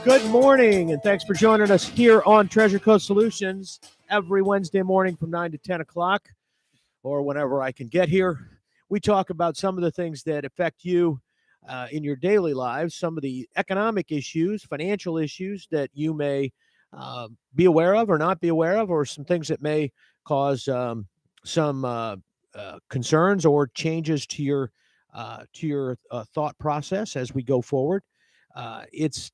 Good morning, and thanks for joining us here on Treasure Coast Solutions every Wednesday morning from 9 to 10 o'clock, or whenever I can get here. We talk about some of the things that affect you in your daily lives, some of the economic issues, financial issues that you may be aware of or not be aware of, or some things that may cause some concerns or changes to your thought process as we go forward. It's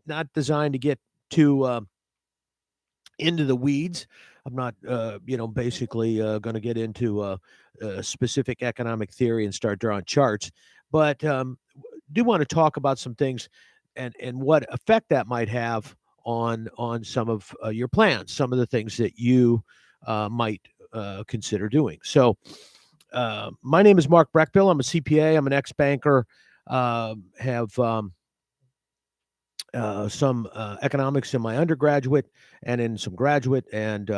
not designed to get too into the weeds. I'm not, basically going to get into specific economic theory and start drawing charts, but do want to talk about some things and what effect that might have on some of your plans, some of the things that you might consider doing. So, my name is Mark Breckbill. I'm a CPA. I'm an ex-banker. Have some economics in my undergraduate and in some graduate, and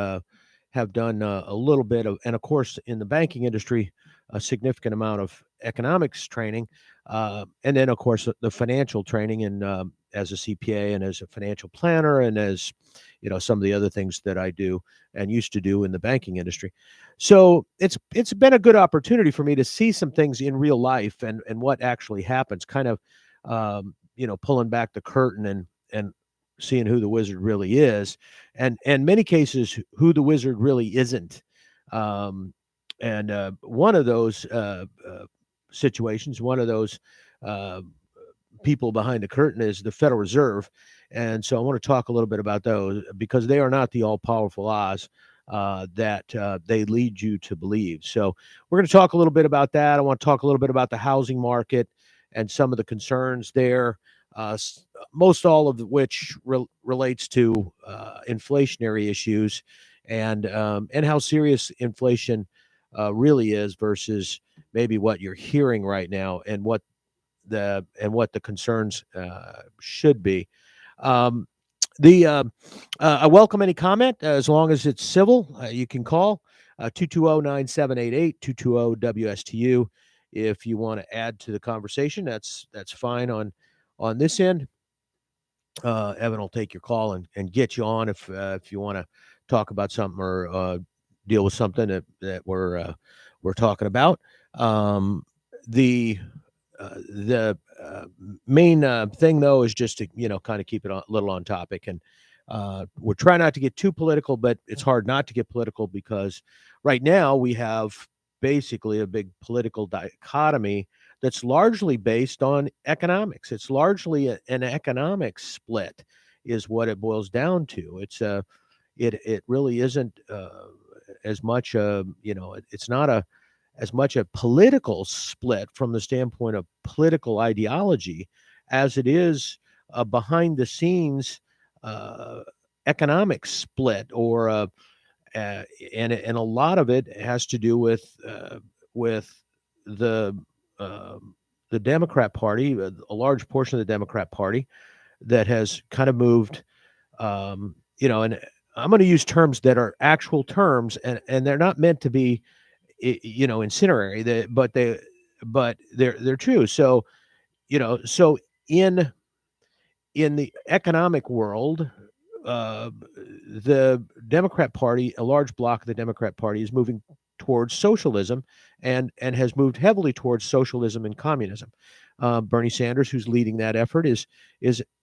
have done a little bit of, and of course, in the banking industry, a significant amount of economics training, and then, of course, the financial training, and as a CPA and as a financial planner, and as some of the other things that I do and used to do in the banking industry. So it's been a good opportunity for me to see some things in real life and what actually happens, kind of pulling back the curtain and seeing who the wizard really is, and many cases who the wizard really isn't. And one of those situations, one of those uh, people behind the curtain is the Federal Reserve. And so I want to talk a little bit about those, because they are not the all-powerful Oz that they lead you to believe. So we're going to talk a little bit about that. I want to talk a little bit about the housing market and some of the concerns there, most all of which relates to inflationary issues, and how serious inflation really is versus maybe what you're hearing right now, and what the concerns should be. Um, I welcome any comment, as long as it's civil. You can call 220-9788, 220-WSTU. If you want to add to the conversation, that's fine on this end. Evan will take your call and get you on if you want to talk about something, or deal with something that we're talking about. The main thing, though, is just to kind of keep it a little on topic, and we're trying not to get too political, but it's hard not to get political, because right now we have basically a big political dichotomy that's largely based on economics. It's largely an economic split, is what it boils down to. It really isn't as much it's not as much a political split from the standpoint of political ideology as it is a behind the scenes uh, economic split, or and a lot of it has to do with the the Democrat Party, a large portion of the Democrat Party that has kind of moved, and I'm going to use terms that are actual terms, and they're not meant to be incinerary, but they're true. So so in the economic world, uh, the Democrat Party, a large block of the Democrat Party, is moving towards socialism, and has moved heavily towards socialism and communism. Bernie Sanders, who's leading that effort, is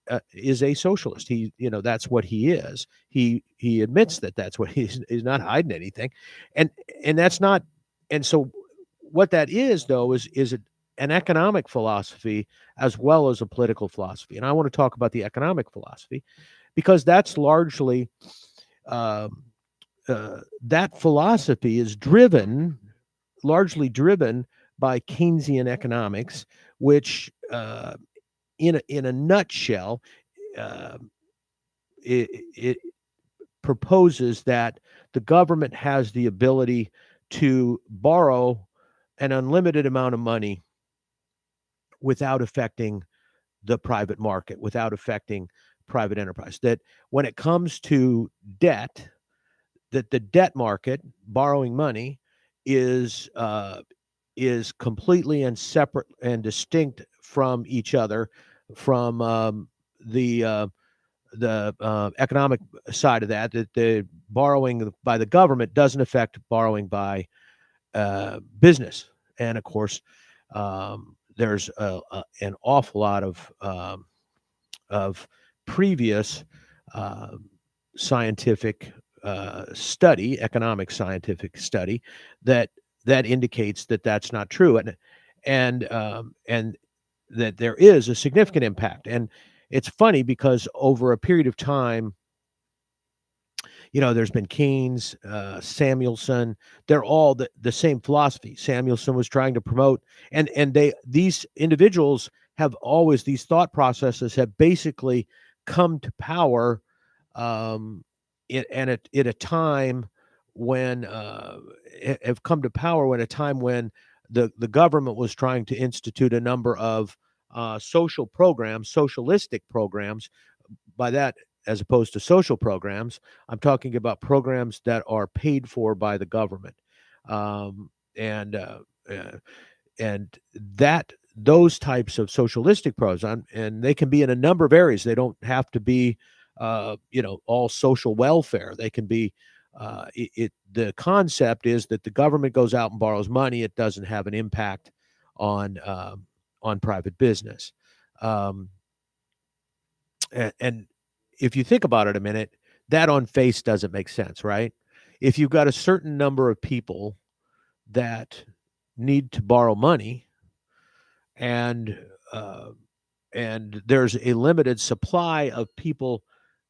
a socialist. That's what he is. He admits that that's what he's not hiding anything, and that's not. And so, what that is, though, is an economic philosophy as well as a political philosophy. And I want to talk about the economic philosophy, because that's largely um, that philosophy is largely driven by Keynesian economics, which, in a nutshell, uh, it proposes that the government has the ability to borrow an unlimited amount of money without affecting the private market, without affecting private enterprise. That when it comes to debt, that the debt market, borrowing money, is completely and separate and distinct from each other, from the economic side of that, that the borrowing by the government doesn't affect borrowing by business. And of course, there's an awful lot of previous uh, scientific study, economic scientific study, that indicates that that's not true, and that there is a significant impact. And it's funny because over a period of time, there's been Keynes, Samuelson. They're all the same philosophy. Samuelson was trying to promote, and these individuals have always, these thought processes have basically come to power, um, at a time when have come to power when a time when the government was trying to institute a number of social programs, socialistic programs. By that, as opposed to social programs, I'm talking about programs that are paid for by the government, um, and uh, and that those types of socialistic programs, and they can be in a number of areas. They don't have to be, all social welfare. They can be. The concept is that the government goes out and borrows money. It doesn't have an impact on private business. Um, and if you think about it a minute, that on face doesn't make sense, right? If you've got a certain number of people that need to borrow money, and uh, and there's a limited supply of people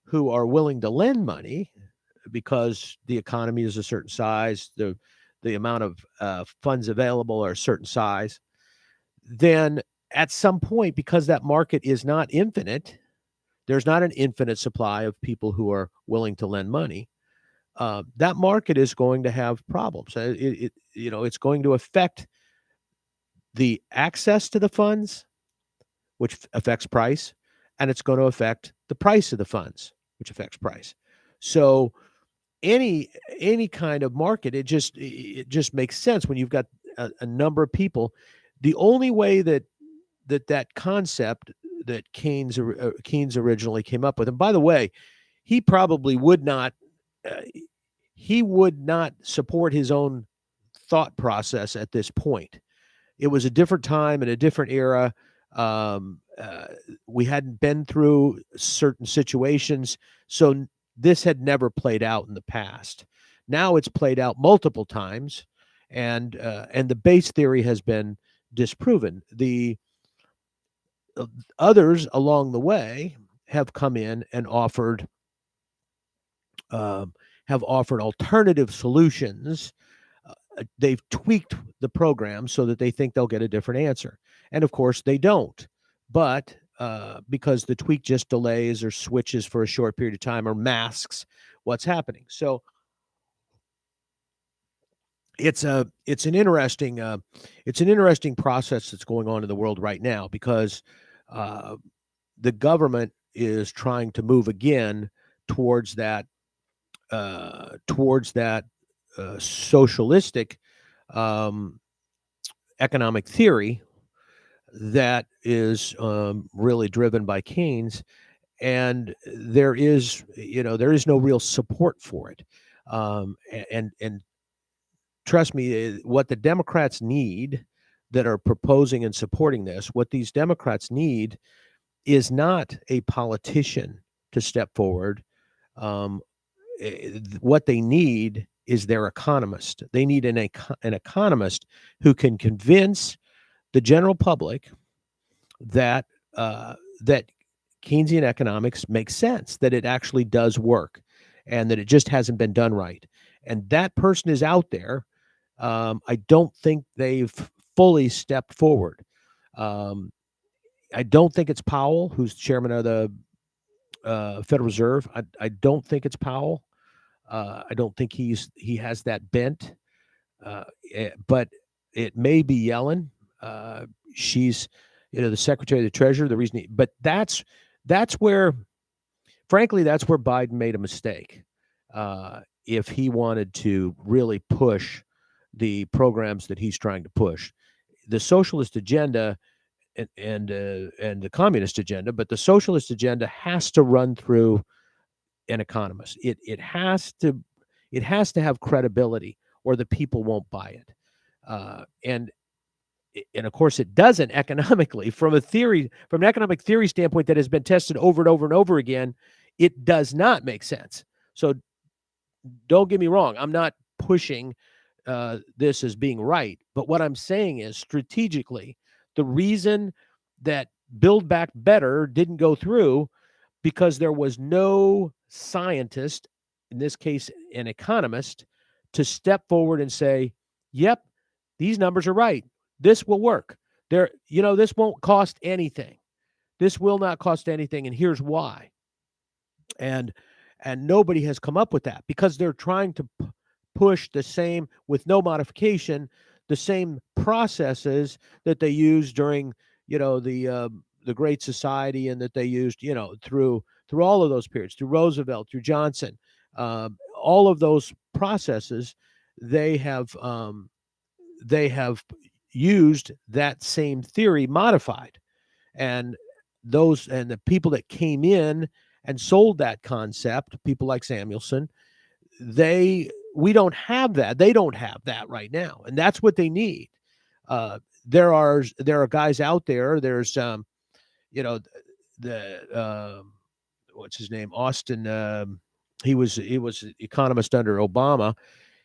who are willing to lend money because the economy is a certain size, the amount of funds available are a certain size, then at some point, because that market is not infinite, there's not an infinite supply of people who are willing to lend money. That market is going to have problems. It's going to affect the access to the funds, which affects price, and it's going to affect the price of the funds, which affects price. So any kind of market, it just makes sense when you've got a number of people. The only way that concept that Keynes originally came up with. And by the way, he probably would not uh, he would not support his own thought process at this point. It was a different time and a different era. Um, uh, we hadn't been through certain situations, so this had never played out in the past. Now it's played out multiple times, and the base theory has been disproven. The others along the way have come in and um, offered alternative solutions. They've tweaked the program so that they think they'll get a different answer, and of course they don't. But because the tweak just delays or switches for a short period of time or masks what's happening, so it's an interesting process that's going on in the world right now, because uh, the government is trying to move again towards that socialistic um, economic theory that is really driven by Keynes, and there is no real support for it. And trust me, what the Democrats need that are proposing and supporting this, what these Democrats need is not a politician to step forward. Um, what they need is their economist. They need an economist who can convince the general public that that Keynesian economics makes sense, that it actually does work, and that it just hasn't been done right. And that person is out there. I don't think they've fully stepped forward. Um, I don't think it's Powell, who's chairman of the Federal Reserve. I don't think it's Powell. I don't think he has that bent. But it may be Yellen. She's, the Secretary of the Treasury. The reason, but that's where, frankly, that's where Biden made a mistake. If he wanted to really push the programs that he's trying to push, the socialist agenda and the communist agenda, but the socialist agenda has to run through an economist. It has to have credibility, or the people won't buy it. And of course it doesn't economically, from an economic theory standpoint that has been tested over and over and over again. It does not make sense. So don't get me wrong, I'm not pushing this as being right, but what I'm saying is, strategically, the reason that Build Back Better didn't go through, because there was no scientist, in this case an economist, to step forward and say, yep, these numbers are right, this will work, this won't cost anything, this will not cost anything, and here's why. And and nobody has come up with that, because they're trying to push the same, with no modification, the same processes that they used during the Great Society, and that they used through all of those periods, through Roosevelt, through Johnson, all of those processes. They have um, they have used that same theory modified, and the people that came in and sold that concept, people like Samuelson, we don't have that. They don't have that right now, and that's what they need. There are guys out there. There's the what's his name, Austin. He was an economist under Obama.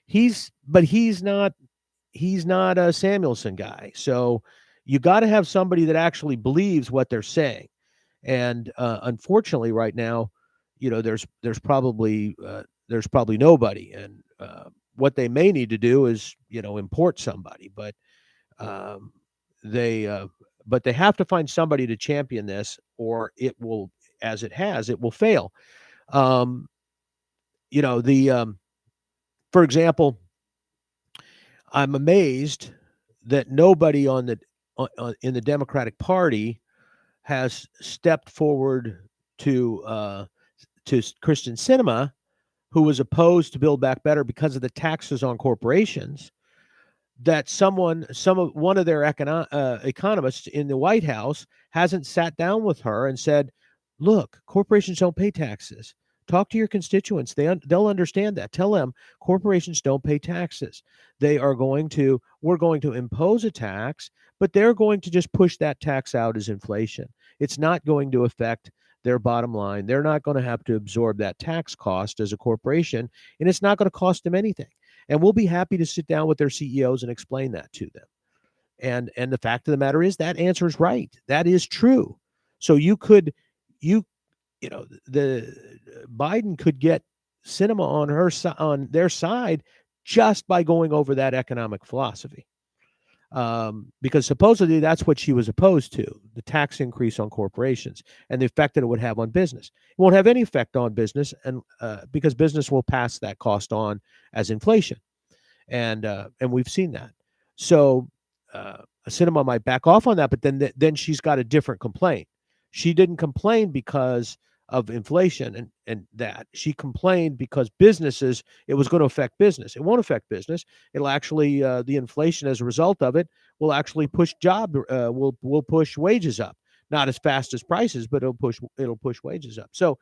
He's not a Samuelson guy. So you got to have somebody that actually believes what they're saying. And unfortunately, right now, there's probably nobody. And what they may need to do is import somebody, um, they uh, but they have to find somebody to champion this, or it will, it will fail. Um, the For example, I'm amazed that nobody in the Democratic Party has stepped forward to Christian Cinema, who was opposed to Build Back Better because of the taxes on corporations. That one of their economists in the White House hasn't sat down with her and said, "Look, corporations don't pay taxes. Talk to your constituents; they'll understand that. Tell them corporations don't pay taxes. We're going to impose a tax, but they're going to just push that tax out as inflation. It's not going to affect their bottom line. They're not going to have to absorb that tax cost as a corporation, and it's not going to cost them anything." And we'll be happy to sit down with their CEOs and explain that to them. And the fact of the matter is, that answer is right. That is true. So you you know the Biden could get Cinema on their side, just by going over that economic philosophy. Because supposedly that's what she was opposed to, the tax increase on corporations and the effect that it would have on business. It won't have any effect on business, and because business will pass that cost on as inflation, and we've seen that. So a Cinema might back off on that, but then she's got a different complaint. She didn't complain because of inflation, and that she complained because it was going to affect business. It won't affect business. It'll actually, the inflation as a result of it will actually will push wages up, not as fast as prices, but it'll push wages up. So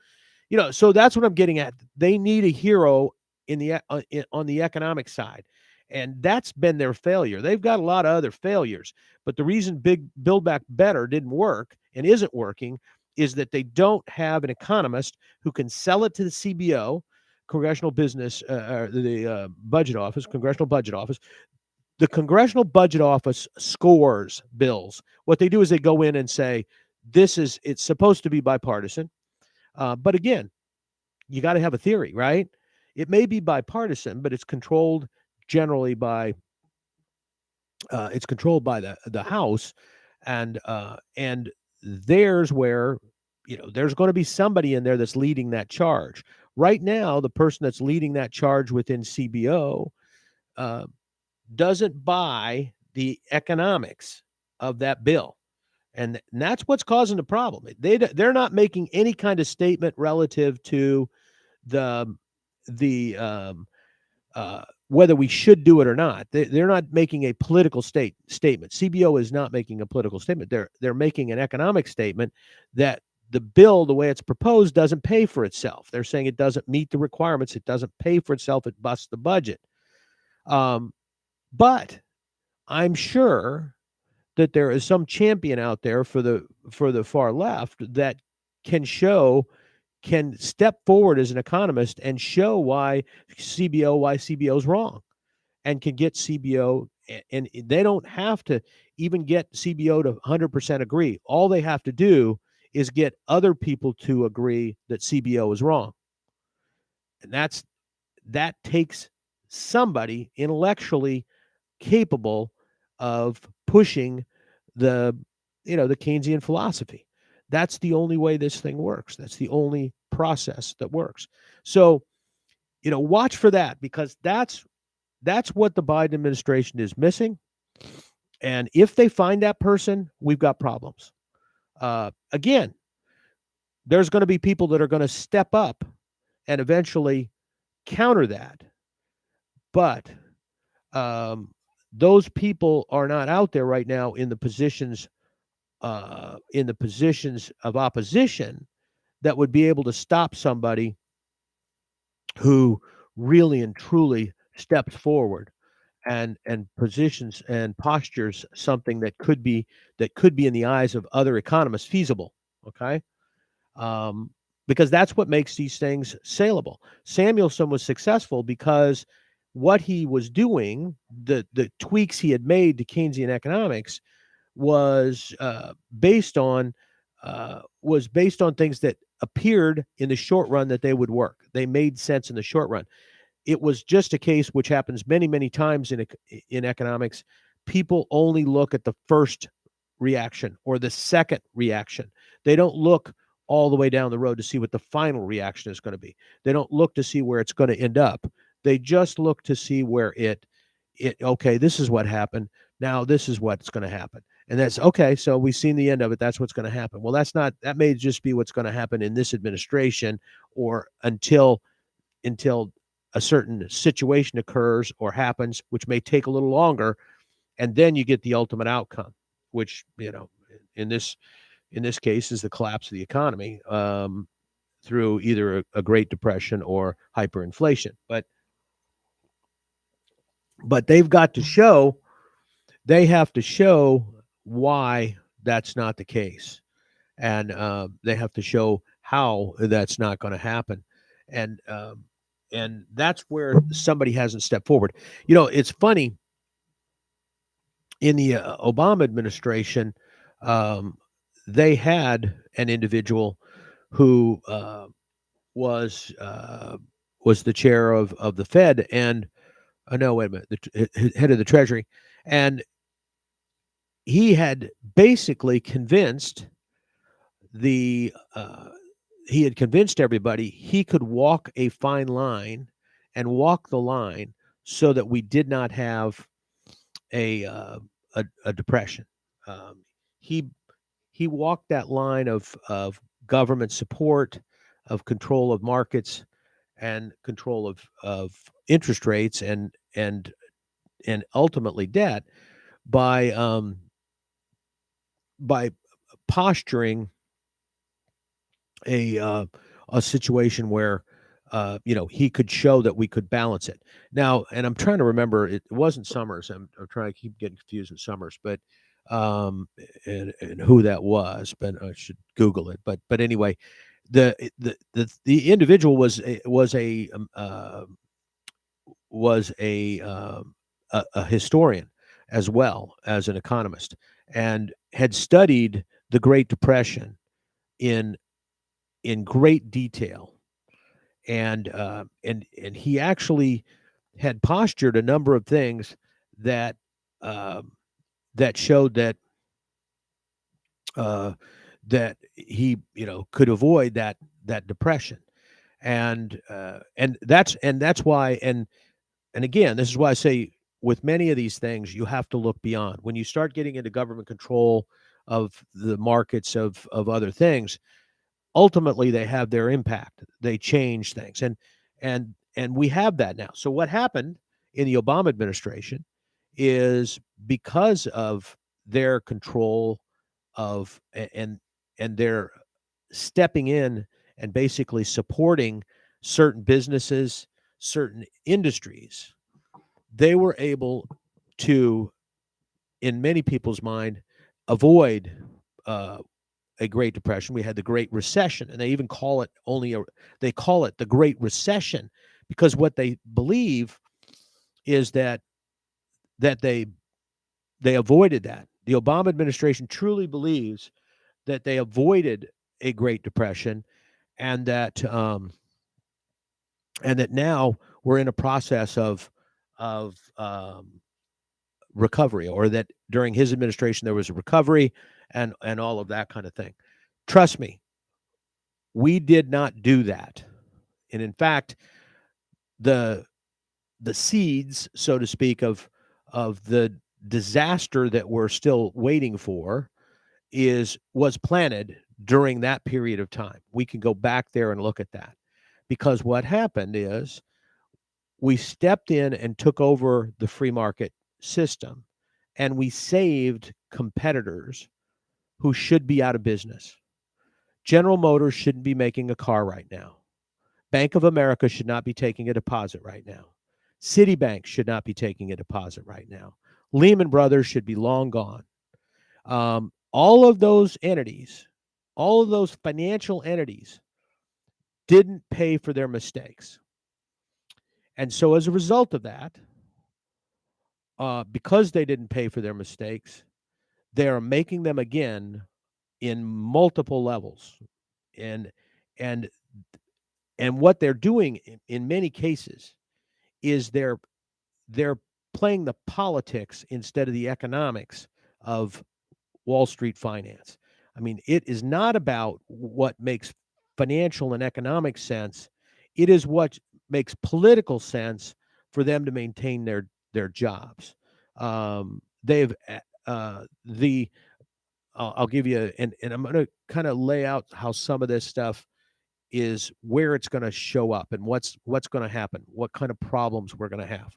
that's what I'm getting at. They need a hero on the economic side, and that's been their failure. They've got a lot of other failures, but the reason Big Build Back Better didn't work and isn't working is that they don't have an economist who can sell it to the CBO, Congressional Business, the Budget Office, Congressional Budget Office. The Congressional Budget Office scores bills. What they do is they go in and say, it's supposed to be bipartisan. But again, you got to have a theory, right? It may be bipartisan, but generally by it's controlled by the House, and there's where there's going to be somebody in there that's leading that charge. Right now, the person that's leading that charge within CBO uh, doesn't buy the economics of that bill, and that's what's causing the problem. They're not making any kind of statement relative to the the whether we should do it or not. They're not making a political statement. CBO is not making a political statement. They're making an economic statement that the bill, the way it's proposed, doesn't pay for itself. They're saying it doesn't meet the requirements. It doesn't pay for itself. It busts the budget. Um, but I'm sure that there is some champion out there for the far left that can show can step forward as an economist and show why CBO is wrong, and can get CBO, and they don't have to even get CBO to 100% agree. All they have to do is get other people to agree that CBO is wrong. And that takes somebody intellectually capable of pushing the the Keynesian philosophy. That's the only way this thing works. That's the only process that works. So, watch for that, because that's what the Biden administration is missing. And if they find that person, we've got problems. Again, there's going to be people that are going to step up and eventually counter that. But um, those people are not out there right now in the positions of opposition that would be able to stop somebody who really and truly steps forward and positions and postures something that could be in the eyes of other economists feasible. Okay. um, because that's what makes these things saleable. Samuelson was successful because what he was doing, the tweaks he had made to Keynesian economics, was based on things that appeared in the short run that they would work. They made sense in the short run. It was just a case, which happens many, many times in economics. People only look at the first reaction or the second reaction. They don't look all the way down the road to see what the final reaction is going to be. They don't look to see where it's going to end up. They just look to see where it okay, this is what happened. Now this is what's going to happen. And that's okay. So we've seen the end of it. That's what's going to happen. Well, that may just be what's going to happen in this administration, or until a certain situation occurs or happens, which may take a little longer, and then you get the ultimate outcome, which in this case is the collapse of the economy, through either a Great Depression or hyperinflation. But they have to show why that's not the case, and they have to show how that's not going to happen, and that's where somebody hasn't stepped forward. It's funny, in the Obama administration, um, they had an individual who was uh, was the chair of the Fed, and no, wait a minute, the head of the Treasury, and he had basically the convinced everybody he could walk a fine line and walk the line so that we did not have a a depression. Um, he he walked that line of government support, of control of markets, and control of interest rates, and ultimately debt, by by posturing a uh, a situation where he could show that we could balance it. Now, and I'm trying to remember, it wasn't Summers. I'm trying to keep getting confused with Summers, but um, and who that was, but I should Google it. But anyway, the individual was a historian as well as an economist, and had studied the Great Depression in great detail, and he actually had postured a number of things that um, that showed uh, that he could avoid that depression, and that's why, and again, this is why I say, with many of these things you have to look beyond. When you start getting into government control of the markets of other things, ultimately they have their impact. They change things, and we have that now. So what happened in the Obama administration is because of their control of and their stepping in and basically supporting certain businesses, certain industries. They were able to, in many people's mind, avoid uh, a Great Depression. We had the Great Recession, and they even call it they call it the Great Recession because what they believe is that they avoided that. The Obama administration truly believes that they avoided a Great Depression, and that now we're in a process of recovery, or that during his administration there was a recovery and all of that kind of thing. Trust me, we did not do that. And in fact, the the seeds, so to speak, of the disaster that we're still waiting for is was planted during that period of time. We can go back there and look at that. Because what happened is we stepped in and took over the free market system, and we saved competitors who should be out of business. General Motors shouldn't be making a car right now. Bank of America should not be taking a deposit right now. Citibank should not be taking a deposit right now. Lehman Brothers should be long gone. All of those entities, all of those financial entities didn't pay for their mistakes. And so as a result of that, because they didn't pay for their mistakes, they are making them again in multiple levels. And and and what they're doing in many cases is they're playing the politics instead of the economics of Wall Street finance. I mean, it is not about what makes financial and economic sense. It is what makes political sense for them to maintain their jobs. They've the I'll give you and I'm going to kind of lay out how some of this stuff is where it's going to show up and what's going to happen, what kind of problems we're going to have.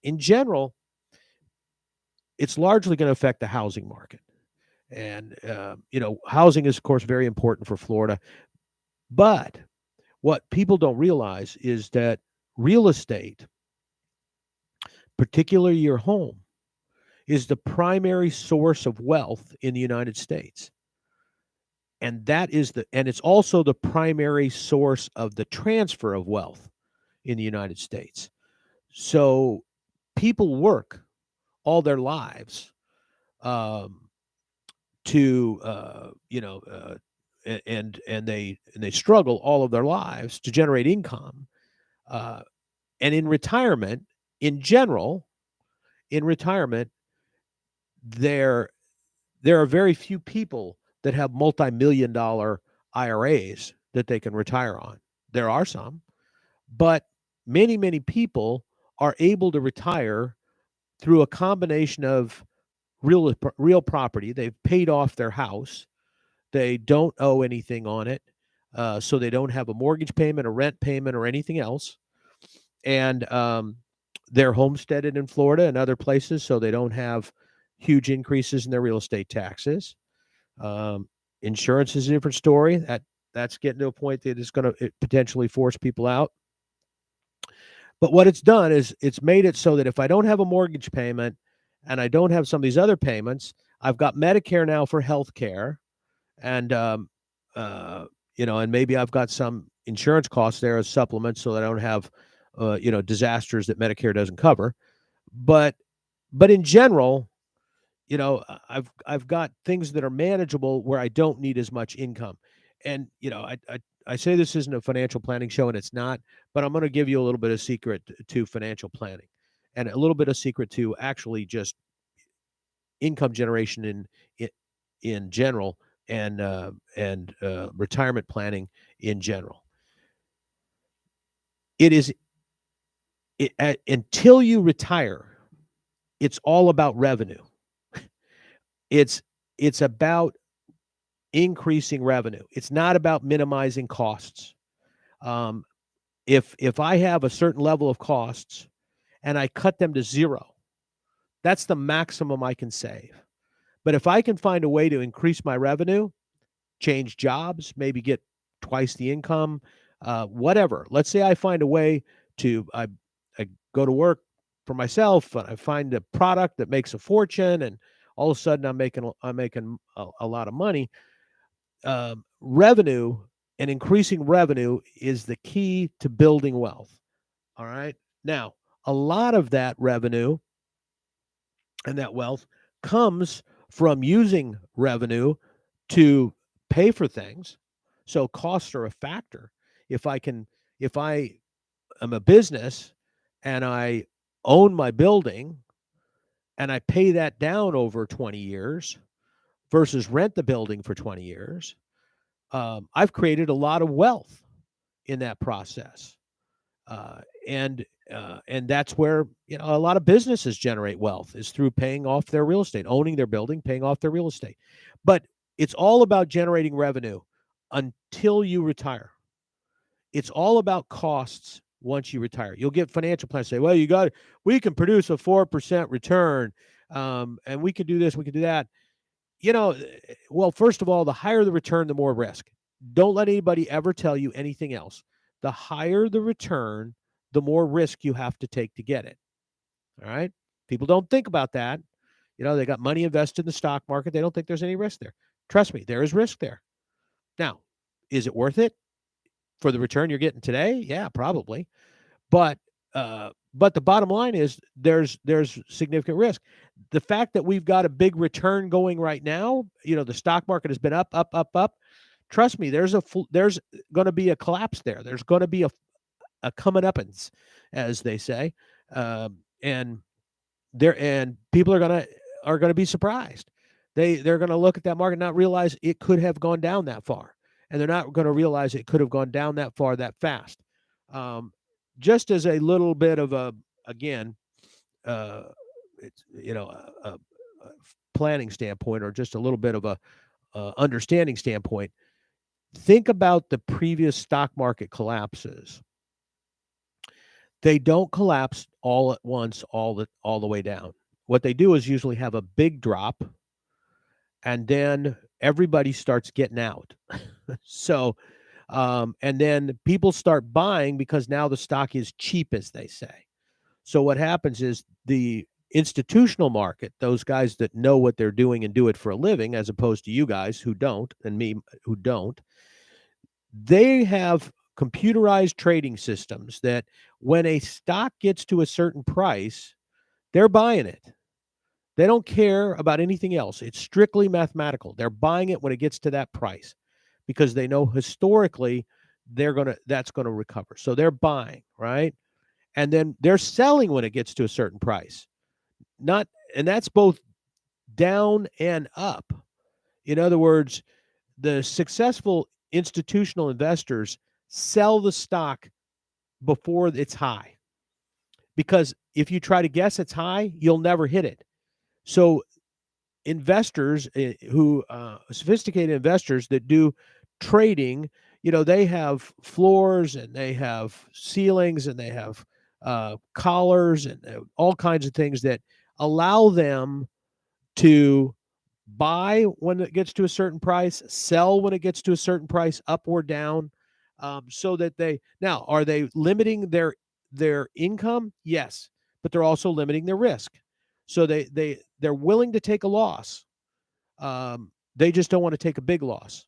In general, it's largely going to affect the housing market. And, housing is, of course, very important for Florida. But what people don't realize is that real estate, particularly your home, is the primary source of wealth in the United States. And it's also the primary source of the transfer of wealth in the United States. So people work all their lives um, to and they struggle all of their lives to generate income, uh, and in general in retirement there there are very few people that have multi-million dollar IRAs that they can retire on. There are some, but many people are able to retire through a combination of real property. They've paid off their house. They don't owe anything on it. So they don't have a mortgage payment, a rent payment, or anything else. And they're homesteaded in Florida and other places, so they don't have huge increases in their real estate taxes. Um, Insurance is a different story. That's getting to a point that it's going to potentially force people out. But what it's done is it's made it so that if I don't have a mortgage payment and I don't have some of these other payments, I've got Medicare now for health care, and uh, and maybe I've got some insurance costs there as supplements, so that I don't have disasters that Medicare doesn't cover. But in general, I've got things that are manageable where I don't need as much income. And I say this isn't a financial planning show, and it's not, but I'm going to give you a little bit of secret to financial planning, and a little bit of secret to actually just income generation in general, and retirement planning in general. It is until you retire, it's all about revenue. It's it's about increasing revenue. It's not about minimizing costs. Um, if I have a certain level of costs and I cut them to zero. That's the maximum I can save. But if I can find a way to increase my revenue, change jobs, maybe get twice the income, whatever. Let's say I find a way to I go to work for myself and I find a product that makes a fortune, and all of a sudden I'm making a lot of money. Revenue and increasing revenue is the key to building wealth. All right. Now, a lot of that revenue and that wealth comes from using revenue to pay for things. So costs are a factor. If I can, if I am a business and I own my building and I pay that down over 20 years versus rent the building for 20 years, I've created a lot of wealth in that process. Uh, and and that's where a lot of businesses generate wealth is through paying off their real estate, owning their building, paying off their real estate. But it's all about generating revenue until you retire. It's all about costs once you retire. You'll get financial plans say, well, we can produce a 4% return, and we can do this, we can do that. Well, first of all, the higher the return, the more risk. Don't let anybody ever tell you anything else. The higher the return, the more risk you have to take to get it. All right. People don't think about that. They got money invested in the stock market. They don't think there's any risk there. Trust me, there is risk there. Now, is it worth it for the return you're getting today? Yeah, probably. But the bottom line is there's significant risk. The fact that we've got a big return going right now, the stock market has been up, up, up, up. Trust me, there's going to be a collapse there. There's going to be a coming uppance, as they say, and people are going to be surprised. They're going to look at that market and not realize it could have gone down that far, and they're not going to realize it could have gone down that far that fast. Just as a little bit of again, it's a planning standpoint, or just a little bit of a understanding standpoint. Think about the previous stock market collapses. They don't collapse all at once, all the way down. What they do is usually have a big drop, and then everybody starts getting out. So, and then people start buying because now the stock is cheap, as they say. So what happens is the institutional market, those guys that know what they're doing and do it for a living, as opposed to you guys who don't, and me who don't, they have computerized trading systems that when a stock gets to a certain price, they're buying it. They don't care about anything else. It's strictly mathematical. They're buying it when it gets to that price because they know historically that's going to recover. So they're buying, right? And then they're selling when it gets to a certain price. And that's both down and up. In other words, the successful institutional investors sell the stock before it's high. Because if you try to guess it's high, you'll never hit it. So investors sophisticated investors that do trading, they have floors and they have ceilings and they have collars and all kinds of things that allow them to buy when it gets to a certain price, sell when it gets to a certain price, up or down, so that are they limiting their income? Yes, but they're also limiting their risk. So they're willing to take a loss. They just don't want to take a big loss.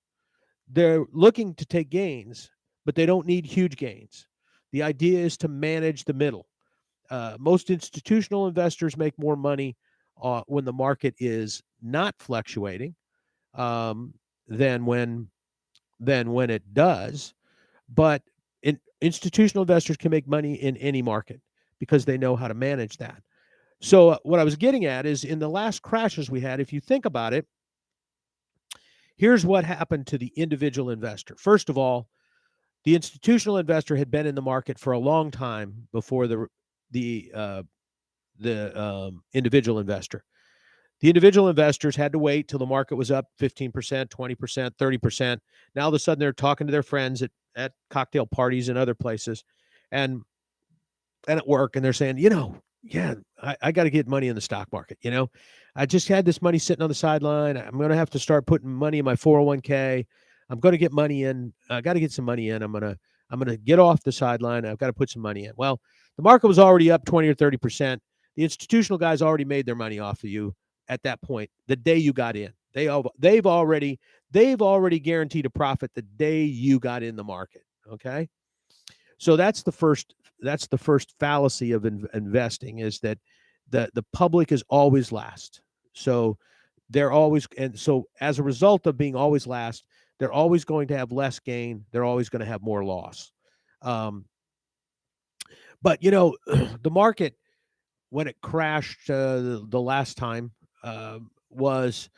They're looking to take gains, but they don't need huge gains. The idea is to manage the middle. Most institutional investors make more money when the market is not fluctuating than when it does. But institutional investors can make money in any market because they know how to manage that. So what I was getting at is in the last crashes we had, if you think about it, here's what happened to the individual investor. First of all, the institutional investor had been in the market for a long time before the individual investor. The individual investors had to wait till the market was up 15%, 20%, 30%. Now all of a sudden they're talking to their friends at cocktail parties and other places. And and at work, and they're saying, yeah, I got to get money in the stock market. I just had this money sitting on the sideline. I'm going to have to start putting money in my 401k. I'm going to get money in. I got to get some money in. I'm going to get off the sideline. I've got to put some money in. Well, the market was already up 20 or 30%. The institutional guys already made their money off of you at that point. The day you got in, they've already guaranteed a profit the day you got in the market. Okay. So that's the first fallacy of investing, is that the public is always last. So they're always, and so as a result of being always last, they're always going to have less gain. They're always going to have more loss. Um, but the market, when it crashed the last time, was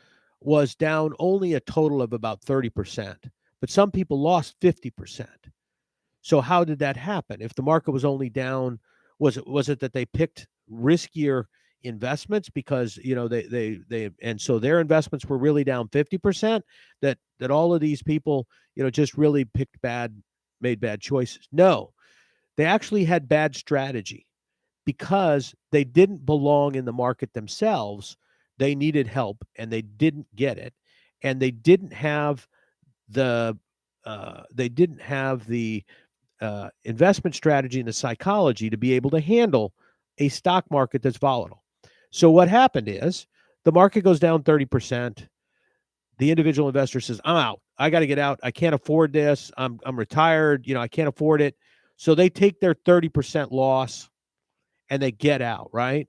down only a total of about 30%, but some people lost 50%. So how did that happen? If the market was only down, was it that they picked riskier investments because they and so their investments were really down 50%, that all of these people just really made bad choices? No, they actually had bad strategy because they didn't belong in the market themselves. They needed help and they didn't get it, and the they didn't have the investment strategy and the psychology to be able to handle a stock market that's volatile. So what happened is the market goes down 30%. The individual investor says, I'm out. I got to get out. I can't afford this. I'm retired. I can't afford it. So they take their 30% loss and they get out, right?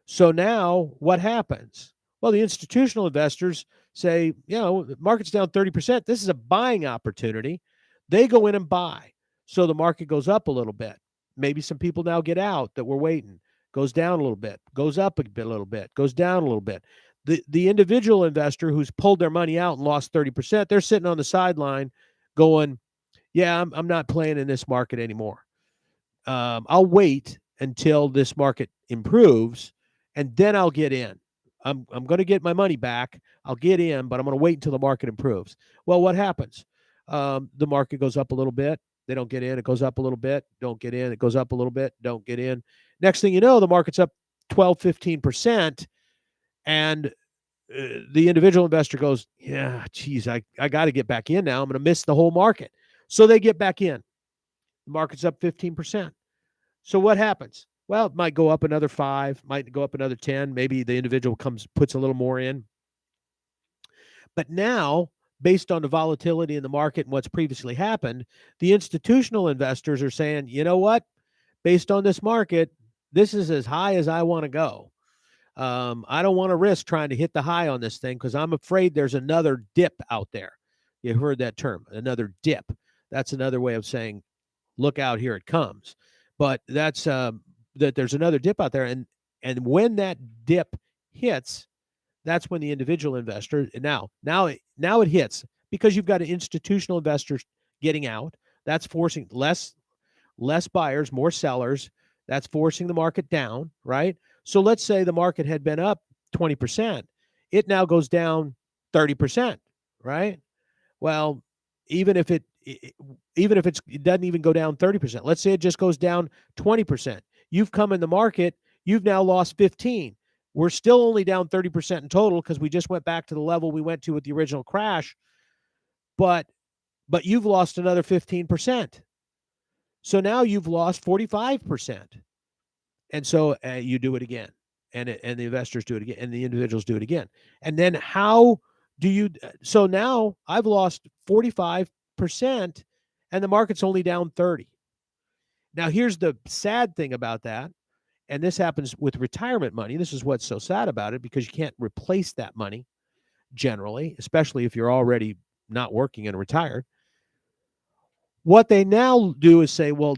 So now what happens? Well, the institutional investors say, the market's down 30%. This is a buying opportunity. They go in and buy. So the market goes up a little bit. Maybe some people now get out that were waiting. Goes down a little bit, goes up a little bit, goes down a little bit. The individual investor who's pulled their money out and lost 30%, they're sitting on the sideline going, yeah, I'm not playing in this market anymore. I'll wait until this market improves, and then I'll get in. I'm going to get my money back. I'll get in, but I'm going to wait until the market improves. Well, what happens? The market goes up a little bit. They don't get in. It goes up a little bit. Don't get in. It goes up a little bit. Don't get in. Next thing you know, the market's up 12, 15%. And the individual investor goes, yeah, geez, I got to get back in now. I'm going to miss the whole market. So they get back in. The market's up 15%. So what happens? Well, it might go up another 5, might go up another 10. Maybe the individual puts a little more in. But now, based on the volatility in the market and what's previously happened, the institutional investors are saying, you know what? Based on this market, this is as high as I want to go. I don't want to risk trying to hit the high on this thing because I'm afraid there's another dip out there. You heard that term, another dip. That's another way of saying, look out, here it comes. But that's that there's another dip out there, and when that dip hits, that's when the individual investor now it hits, because you've got institutional investors getting out. That's forcing less buyers, more sellers. That's forcing the market down, right? So let's say the market had been up 20%. It now goes down 30%, right? Well, even if it doesn't even go down 30%, let's say it just goes down 20%. You've come in the market, you've now lost 15. We're still only down 30% in total because we just went back to the level we went to with the original crash, but you've lost another 15%. So now you've lost 45%. And so you do it again. And the investors do it again, and the individuals do it again. And then how do you? So now I've lost 45%, and the market's only down 30. Now here's the sad thing about that, and this happens with retirement money. This is what's so sad about it, because you can't replace that money generally, especially if you're already not working and retired. What they now do is say, well,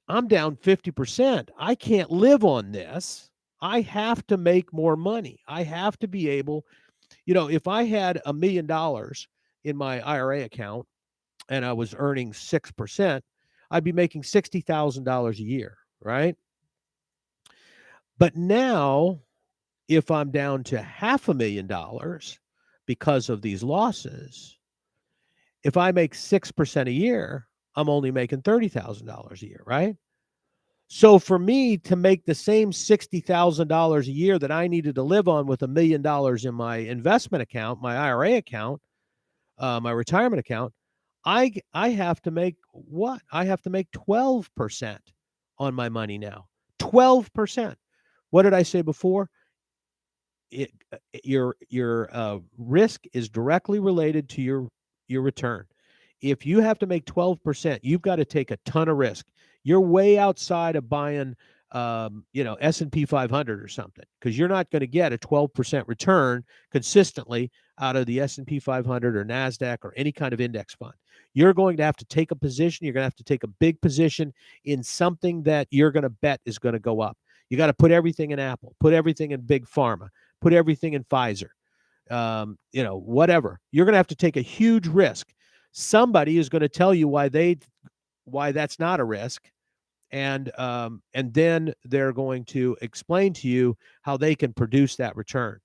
I'm down 50%. I can't live on this. I have to make more money. I have to be able, if I had $1 million in my IRA account and I was earning 6%, I'd be making $60,000 a year, right? But now, if I'm down to $500,000 because of these losses, if I make 6% a year, I'm only making $30,000 a year, right? So for me to make the same $60,000 a year that I needed to live on with $1 million in my investment account, my IRA account, my retirement account, I have to make what? I have to make 12% on my money now. 12%. What did I say before? Your risk is directly related to your return. If you have to make 12%, you've got to take a ton of risk. You're way outside of buying S&P 500 or something, because you're not going to get a 12% return consistently out of the S&P 500 or NASDAQ or any kind of index fund. You're going to have to take a position. You're going to have to take a big position in something that you're going to bet is going to go up. You got to put everything in Apple, put everything in big pharma, put everything in Pfizer, whatever. You're going to have to take a huge risk. Somebody is going to tell you why that's not a risk, and then they're going to explain to you how they can produce that return,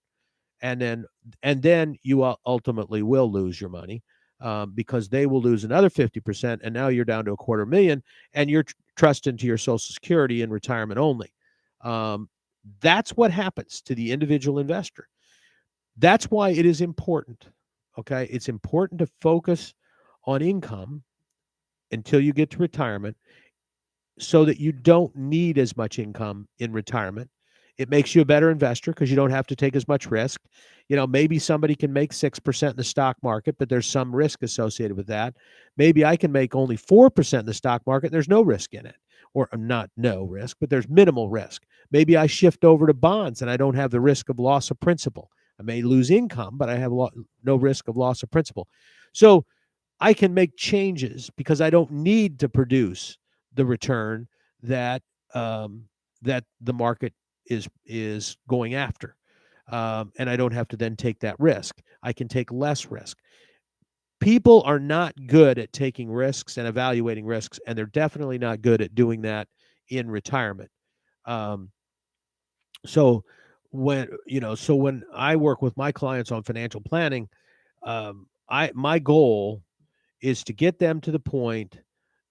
and then you ultimately will lose your money, because they will lose another 50%, and now you're down to $250,000, and you're trusting to your Social Security in retirement only. That's what happens to the individual investor. That's why it is important. Okay. It's important to focus on income until you get to retirement, so that you don't need as much income in retirement. It makes you a better investor because you don't have to take as much risk. Maybe somebody can make 6% in the stock market, but there's some risk associated with that. Maybe I can make only 4% in the stock market. There's no risk in it, or not no risk, but there's minimal risk. Maybe I shift over to bonds and I don't have the risk of loss of principal. I may lose income, but I have no risk of loss of principal. So I can make changes because I don't need to produce the return that that the market is going after, and I don't have to then take that risk. I can take less risk. People are not good at taking risks and evaluating risks, and they're definitely not good at doing that in retirement. Um, so when I work with my clients on financial planning, I my goal is to get them to the point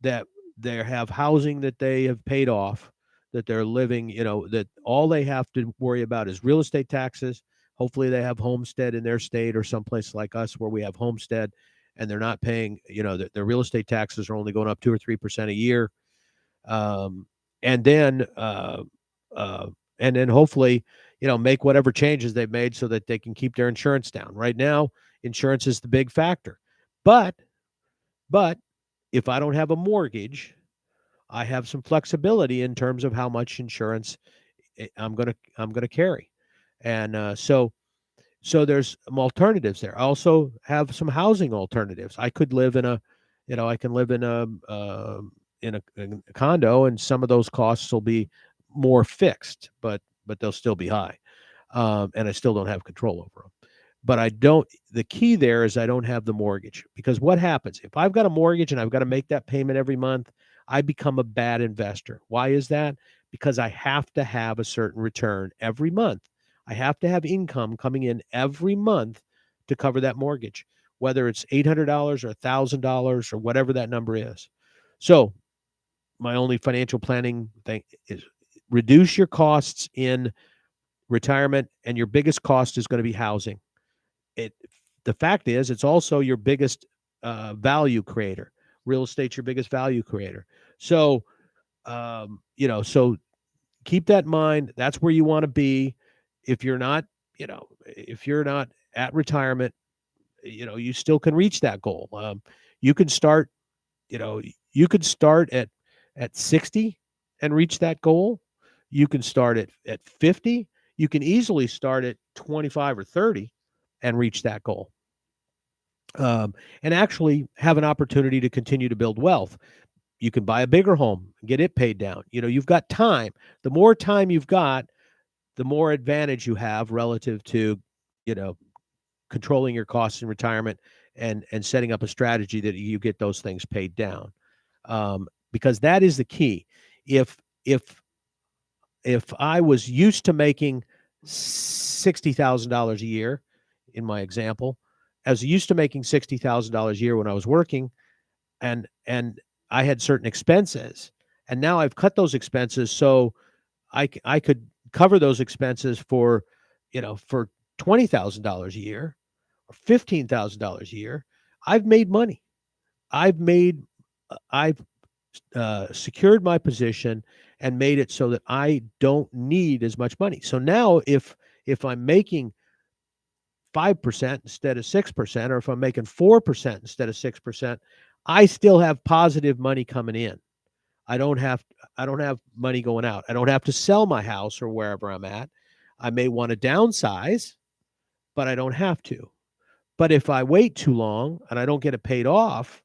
that they have housing that they have paid off, that they're living, that all they have to worry about is real estate taxes. Hopefully they have homestead in their state, or someplace like us where we have homestead, and they're not paying, their real estate taxes are only going up 2 or 3% a year. Um, and then, uh, uh, and then hopefully, make whatever changes they've made so that they can keep their insurance down. Right now, insurance is the big factor. But but if I don't have a mortgage, I have some flexibility in terms of how much insurance I'm gonna carry, and so there's some alternatives there. I also have some housing alternatives. I could live in a, I can live in a condo, and some of those costs will be more fixed, but they'll still be high, and I still don't have control over them. But I don't. The key there is I don't have the mortgage, because what happens if I've got a mortgage and I've got to make that payment every month? I become a bad investor. Why is that? Because I have to have a certain return every month. I have to have income coming in every month to cover that mortgage, whether it's $800 or $1,000 or whatever that number is. So my only financial planning thing is reduce your costs in retirement, and your biggest cost is going to be housing. It The fact is, it's also your biggest value creator. Real estate's your biggest value creator. So so keep that in mind. That's where you want to be. If you're not, if you're not at retirement, you still can reach that goal. You can start, you know, you could start at 60 and reach that goal. You can start at 50. You can easily start at 25 or 30 and reach that goal. And actually have an opportunity to continue to build wealth. You can buy a bigger home, get it paid down. You've got time. The more time you've got, the more advantage you have relative to, you know, controlling your costs in retirement, and setting up a strategy that you get those things paid down. Because that is the key. If if if I was used to making $60,000 a year, in my example, I was used to making $60,000 a year when I was working, and I had certain expenses, and now I've cut those expenses, so I could cover those expenses for, for $20,000 a year or $15,000 a year. I've made money. I've made I've secured my position and made it so that I don't need as much money. So now if I'm making 5% instead of 6%, or if I'm making 4% instead of 6%, I still have positive money coming in. I don't have I don't have money going out. I don't have to sell my house or wherever I'm at. I may want to downsize, but I don't have to. But if I wait too long and I don't get it paid off,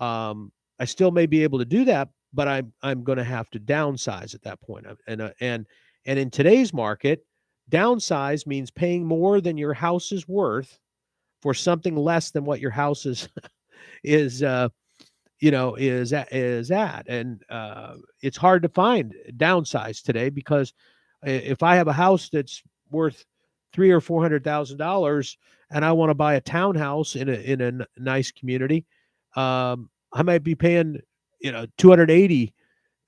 I still may be able to do that, but I'm going to have to downsize at that point. And in today's market, downsize means paying more than your house is worth for something less than what your house is is at. And it's hard to find downsize today, because if I have a house that's worth three or $400,000 and I want to buy a townhouse in a nice community, I might be paying 280,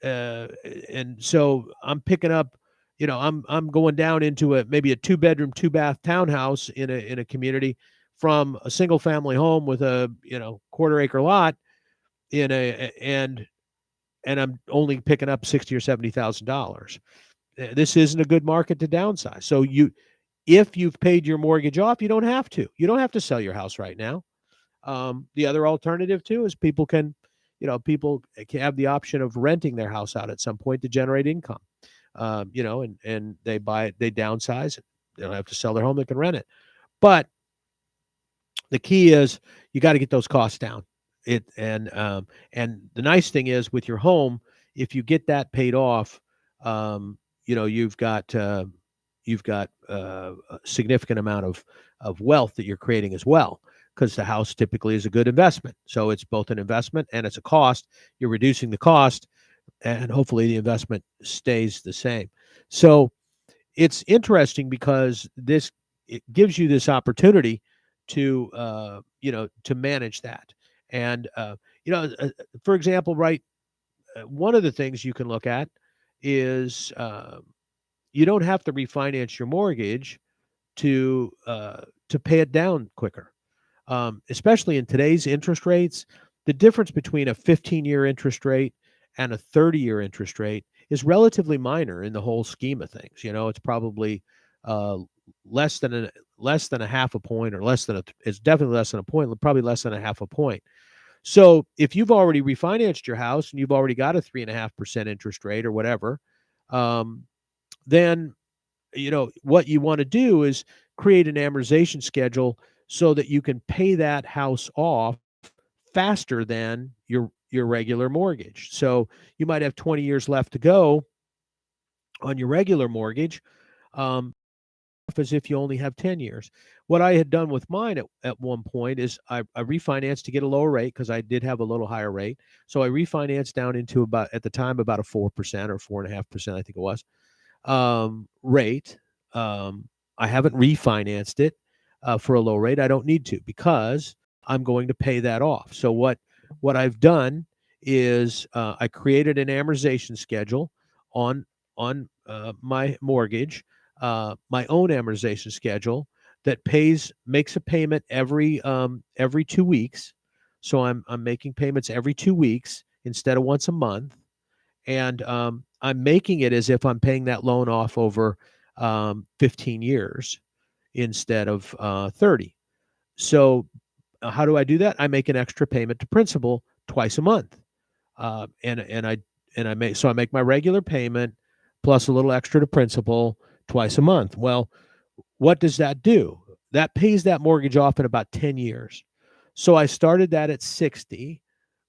uh, and so I'm picking up, I'm going down into maybe a 2 bedroom 2 bath townhouse in a community, from a single family home with a quarter acre lot in a and I'm only picking up 60 or $70,000. This isn't a good market to downsize. So if you've paid your mortgage off, you don't have to. You don't have to sell your house right now. The other alternative too is people can have the option of renting their house out at some point to generate income. And they buy it, they downsize. They don't have to sell their home; they can rent it. But the key is you got to get those costs down. And the nice thing is, with your home, if you get that paid off, you've got a significant amount of wealth that you're creating as well, because the house typically is a good investment. So it's both an investment and it's a cost. You're reducing the cost, and hopefully the investment stays the same. So it's interesting because it gives you this opportunity to manage that. And for example, right, one of the things you can look at is, you don't have to refinance your mortgage to pay it down quicker. Especially in today's interest rates, the difference between a 15-year interest rate and a 30-year interest rate is relatively minor in the whole scheme of things. It's probably uh, less than a half a point, or it's definitely less than a point, probably less than a half a point. So if you've already refinanced your house and you've already got a 3.5% interest rate or whatever, um, then what you want to do is create an amortization schedule so that you can pay that house off faster than your regular mortgage. So you might have 20 years left to go on your regular mortgage, as if you only have 10 years. What I had done with mine at one point is I refinanced to get a lower rate, because I did have a little higher rate. So I refinanced down into at the time, about a 4% or 4.5%, I think it was, rate. I haven't refinanced it for a low rate. I don't need to, because I'm going to pay that off. So what I've done is, I created an amortization schedule on my mortgage, my own amortization schedule that makes a payment every 2 weeks. So I'm making payments every 2 weeks instead of once a month, and I'm making it as if I'm paying that loan off over 15 years instead of 30. So how do I do that? I make an extra payment to principal twice a month, and I make my regular payment plus a little extra to principal twice a month. Well, what does that do? That pays that mortgage off in about 10 years. So I started that at 60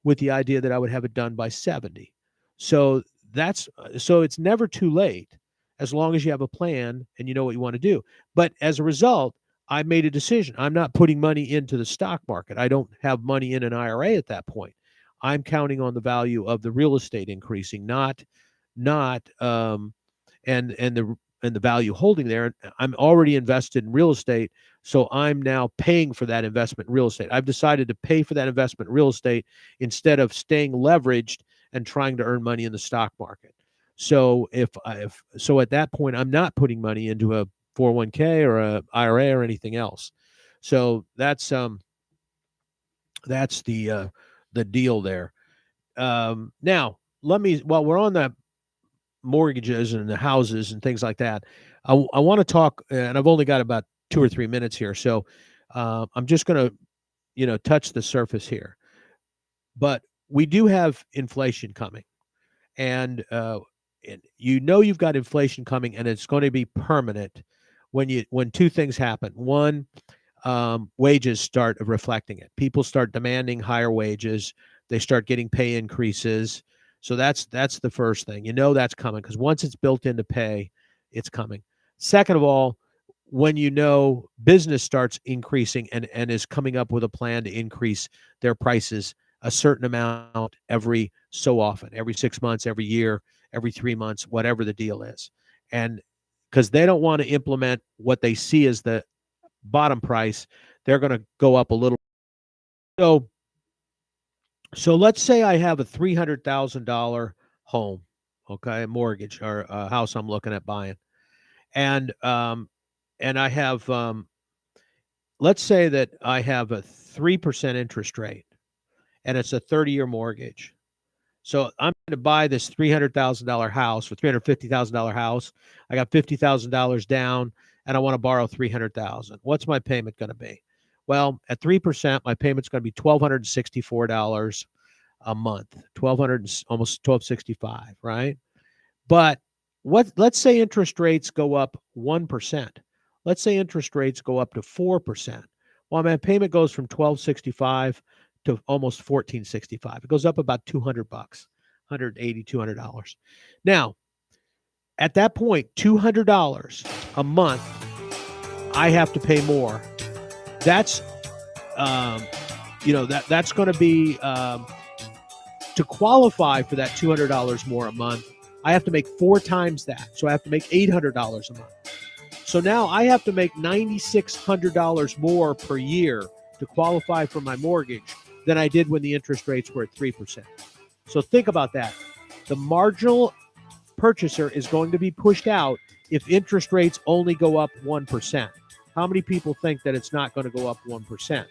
with the idea that I would have it done by 70. So so it's never too late, as long as you have a plan and you know what you want to do. But as a result, I made a decision. I'm not putting money into the stock market. I don't have money in an IRA at that point. I'm counting on the value of the real estate increasing, not and the value holding there. I'm already invested in real estate, so I'm now paying for that investment in real estate. I've decided to pay for that investment in real estate instead of staying leveraged and trying to earn money in the stock market. So if so at that point, I'm not putting money into a 401k or a IRA or anything else. So that's the deal there. Now while we're on the mortgages and the houses and things like that, I want to talk, and I've only got about 2 or 3 minutes here, so I'm just going to touch the surface here. But we do have inflation coming, and you've got inflation coming, and it's going to be permanent when two things happen. One, wages start reflecting it. People start demanding higher wages. They start getting pay increases. So that's the first thing. That's coming, because once it's built into pay, it's coming. Second of all, when business starts increasing and is coming up with a plan to increase their prices a certain amount every so often, every 6 months, every year, every 3 months, whatever the deal is. And because they don't want to implement what they see as the bottom price, they're going to go up a little. So let's say I have a $300,000 home, okay, a mortgage or a house I'm looking at buying, and I have let's say that I have a 3% interest rate, and it's a 30-year mortgage. So I'm going to buy this $300,000 house or $350,000 house. I got $50,000 down, and I want to borrow $300,000. What's my payment going to be? Well, at 3%, my payment's going to be $1,264 a month. Almost $1,265, right? But let's say interest rates go up 1%. Let's say interest rates go up to 4%. Well, my payment goes from $1,265 to almost $1,465. It goes up about $200, $180, $200. Now, at that point, $200 a month, I have to pay more. That's that's going to be to qualify for that $200 more a month. I have to make 4 times that. So I have to make $800 a month. So now I have to make $9,600 more per year to qualify for my mortgage than I did when the interest rates were at 3%. So think about that. The marginal purchaser is going to be pushed out if interest rates only go up 1%. How many people think that it's not going to go up 1%?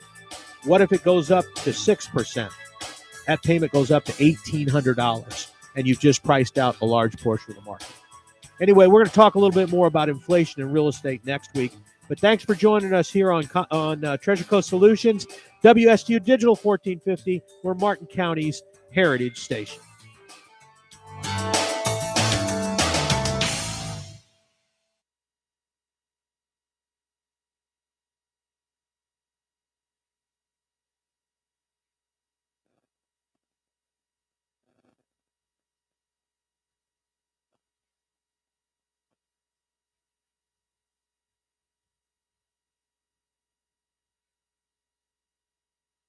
What if it goes up to 6%? That payment goes up to $1,800, and you've just priced out a large portion of the market. Anyway, we're going to talk a little bit more about inflation and real estate next week. But thanks for joining us here on Treasure Coast Solutions, WSU Digital 1450. We're Martin County's Heritage Station.